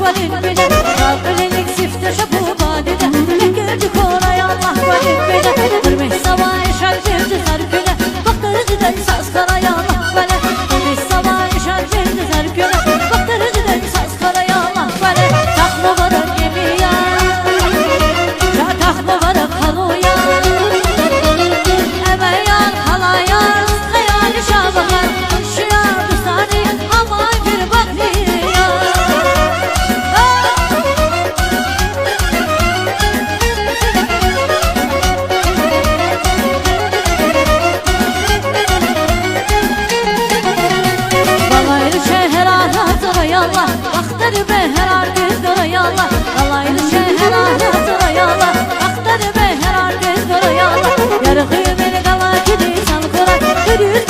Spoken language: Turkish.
valin bile Kalkırılık sifte şabu badide Mekirci kolay Allah valin bile Kırmış savay şarjırdı zargüle Baktırıcıdan saz karaya Allah vale Kırmış savay şarjırdı zargüle Baktırıcıdan saz karaya Allah vale Takma varık gemiye Takma varık haluya Emeyan halayaz Hayali şabılar Şuya düstani Aman bir bakliya Balaylı şehir ağlatır ayallah Baktır be her argız ayallah Balaylı şehir ağlatır ayallah Baktır be her argız ayallah Yarığı beni kala gidi salkıra Hürüz